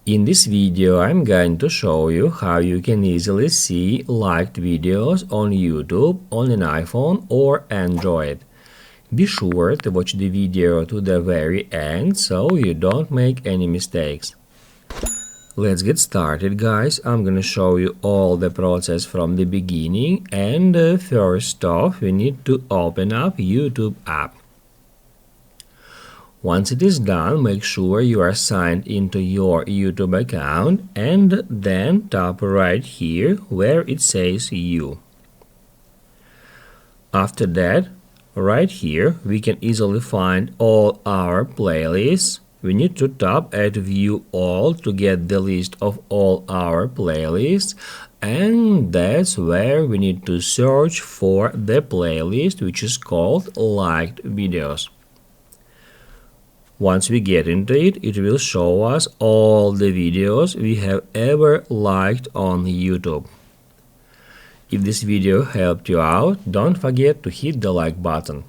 In this video, I'm going to show you how you can easily see liked videos on YouTube on an iPhone or Android. Be sure to watch the video to the very end so you don't make any mistakes. Let's get started, guys. I'm gonna show you all the process from the beginning, and first off we need to open up YouTube app. Once it is done, make sure you are signed into your YouTube account and then tap right here where it says You. After that, right here we can easily find all our playlists. We need to tap at View All to get the list of all our playlists, and that's where we need to search for the playlist which is called Liked Videos. Once we get into it, it will show us all the videos we have ever liked on YouTube. If this video helped you out, don't forget to hit the like button.